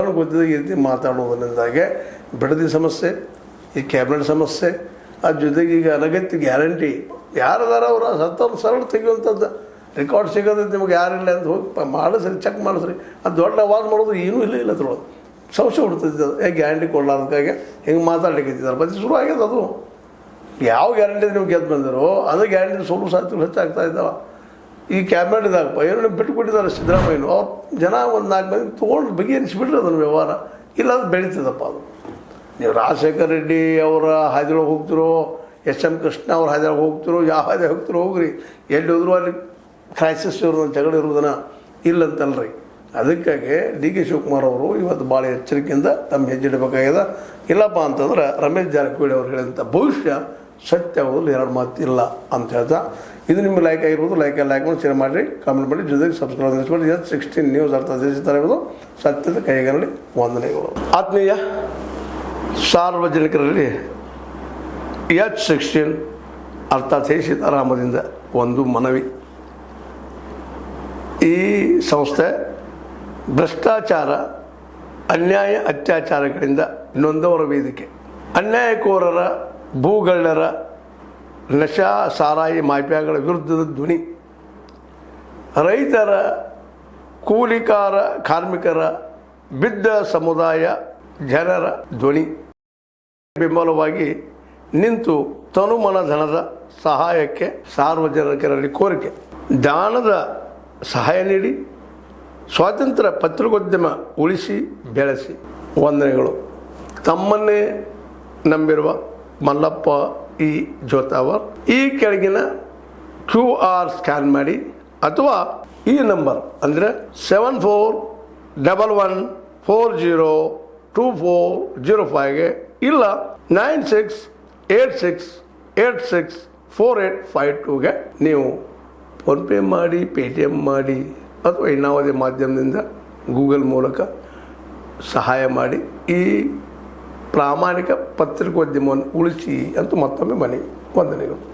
ಎಲ್ಲನೂ ಗೊತ್ತಿದ್ದ ಈ ರೀತಿ ಮಾತಾಡೋದರಿಂದಾಗೆ ಬಿಡದಿ ಸಮಸ್ಯೆ, ಈ ಕ್ಯಾಬಿನೆಟ್ ಸಮಸ್ಯೆ, ಅದ್ರ ಜೊತೆಗೆ ಈಗ ಅನಗತ್ಯ ಗ್ಯಾರಂಟಿ ಯಾರದಾರ ಅವರ ಸತ್ತವ್ರು ಸರಳ ತೆಗೆಯುವಂಥದ್ದು ರೆಕಾರ್ಡ್ ಸಿಗೋದು ನಿಮ್ಗೆ ಯಾರಿಲ್ಲ ಅಂತ ಹೋಗಿ ಮಾಡಿಸ್ರಿ, ಚೆಕ್ ಮಾಡಿಸ್ರಿ. ಅದು ದೊಡ್ಡ ಅವಾಜ್ ಮಾಡೋದು ಏನೂ ಇಲ್ಲ ಅದ್ರೊಳಗೆ ಸಂಶಯ ಹುಡ್ತಿದ್ದೆ. ಅದು ಗ್ಯಾರಂಟಿ ಕೊಡ್ಲಾರ್ದಕ್ಕಾಗೆ ಹಿಂಗೆ ಮಾತಾಡ್ಲಿಕ್ಕಿದ್ದಾರೆ ಮತ್ತೆ ಶುರು ಆಗ್ಯದ. ಅದು ಯಾವ ಗ್ಯಾರಂಟಿ ನಿಮ್ಗೆ ಗೆದ್ದು ಬಂದಿರೋ ಅದು ಗ್ಯಾರಂಟಿ ಸೋಲು ಸಾಧ್ಯತೆಗಳು ಹೆಚ್ಚಾಗ್ತಾ ಇದ್ದಾವೆ. ಈ ಕ್ಯಾಬಿನೆಟ್ದಾಗಪ್ಪ ಏನೋ ಬಿಟ್ಟು ಕೊಟ್ಟಿದ್ದಾರೆ ಸಿದ್ದರಾಮಯ್ಯನು. ಅವ್ರು ಜನ ಒಂದು 4 ಮಂದಿ ತೊಗೊಂಡು ಬಗೆಹರಿಸಿಬಿಟ್ರೆ ಅದನ್ನು ವ್ಯವಹಾರ ಇಲ್ಲ, ಅದು ಬೆಳೀತದಪ್ಪ. ಅದು ನೀವು ರಾಜಶೇಖರ ರೆಡ್ಡಿ ಅವರ ಹಾದಿಯೊಳಗೆ ಹೋಗ್ತಿರೋ, SM ಕೃಷ್ಣ ಅವ್ರ ಹಾದಿಯೊಳಗೆ ಹೋಗ್ತಿರೋ, ಯಾವ ಹಾದಿ ಹೋಗ್ತಿರೋ ಹೋಗ್ರಿ, ಎಲ್ಲಿ ಹೋದ್ರು ಅಲ್ಲಿ ಕ್ರೈಸಿಸ್ ಇರೋದನ್ನ ಜಗಳ ಇರೋದನ್ನ ಇಲ್ಲಂತಲ್ರಿ. ಅದಕ್ಕಾಗಿ DK ಶಿವಕುಮಾರ್ ಅವರು ಇವತ್ತು ಭಾಳ ಎಚ್ಚರಿಕೆಯಿಂದ ತಮ್ಮ ಹೆಜ್ಜೆ ಇಡಬೇಕಾಗ್ಯದ. ಇಲ್ಲಪ್ಪ ಅಂತಂದ್ರೆ ರಮೇಶ್ ಜಾರಕಿಹೊಳಿ ಅವ್ರು ಹೇಳಿದಂಥ ಭವಿಷ್ಯ ಸತ್ಯ ಆಗೋದು ಎರಡು ಮಾತಿಲ್ಲ ಅಂತ ಹೇಳ್ತಾ, ಇದು ನಿಮಗೆ ಲೈಕ್ ಆಗಿರ್ಬೋದು. ಲೈಕ್ ಮಾಡಿ ಶೇರ್ ಮಾಡಿರಿ, ಕಾಮೆಂಟ್ ಮಾಡಿ, ಜೊತೆಗೆ ಸಬ್ಸ್ಕ್ರೈಬ್ ಮಾಡಿ. S16 ನ್ಯೂಸ್ ಅರ್ಥ ತಿಳಿಸ್ತಾರೆ ಇರೋದು ಸತ್ಯದ ಕೈಗಳಲ್ಲಿ ವಂದನೆಗಳು. ಆತ್ಮೀಯ ಸಾರ್ವಜನಿಕರಲ್ಲಿ H16 ಅರ್ಥಾತ್ ಸೀತಾರಾಮದಿಂದ ಒಂದು ಮನವಿ. ಈ ಸಂಸ್ಥೆ ಭ್ರಷ್ಟಾಚಾರ, ಅನ್ಯಾಯ, ಅತ್ಯಾಚಾರಗಳಿಂದ ನೊಂದವರ ವೇದಿಕೆ. ಅನ್ಯಾಯಕೋರರ, ಭೂಗಳ್ಳರ, ನಶಾ ಸಾರಾಯಿ ಮಾಫಿಯಾಗಳ ವಿರುದ್ಧದ ಧ್ವನಿ. ರೈತರ, ಕೂಲಿಕಾರ, ಕಾರ್ಮಿಕರ, ಬಿದ್ದ ಸಮುದಾಯ ಜನರ ಧ್ವನಿ. ಬೆಂಬಲವಾಗಿ ನಿಂತು ತನುಮನ ಧನದ ಸಹಾಯಕ್ಕೆ ಸಾರ್ವಜನಿಕರಲ್ಲಿ ಕೋರಿಕೆ. ದಾನದ ಸಹಾಯ ನೀಡಿ ಸ್ವಾತಂತ್ರ್ಯ ಪತ್ರಿಕೋದ್ಯಮ ಉಳಿಸಿ ಬೆಳೆಸಿ. ವಂದನೆಗಳು. ತಮ್ಮನ್ನೇ ನಂಬಿರುವ ಮಲ್ಲಪ್ಪ ಇ ಜೋತಾವರ್. ಈ ಕೆಳಗಿನ QR ಸ್ಕ್ಯಾನ್ ಮಾಡಿ ಅಥವಾ ಈ ನಂಬರ್ ಅಂದರೆ 7411402405ಗೆ ಇಲ್ಲ 9686864852ಗೆ ನೀವು ಫೋನ್ಪೇ ಮಾಡಿ, Paytm ಮಾಡಿ ಅಥವಾ ಇನ್ನಾವುದೇ ಮಾಧ್ಯಮದಿಂದ ಗೂಗಲ್ ಮೂಲಕ ಸಹಾಯ ಮಾಡಿ ಈ ಪ್ರಾಮಾಣಿಕ ಪತ್ರಿಕೋದ್ಯಮವನ್ನು ಉಳಿಸಿ ಅಂತ ಮತ್ತೊಮ್ಮೆ ಮನವಿ. ವಂದನೆಗಳು.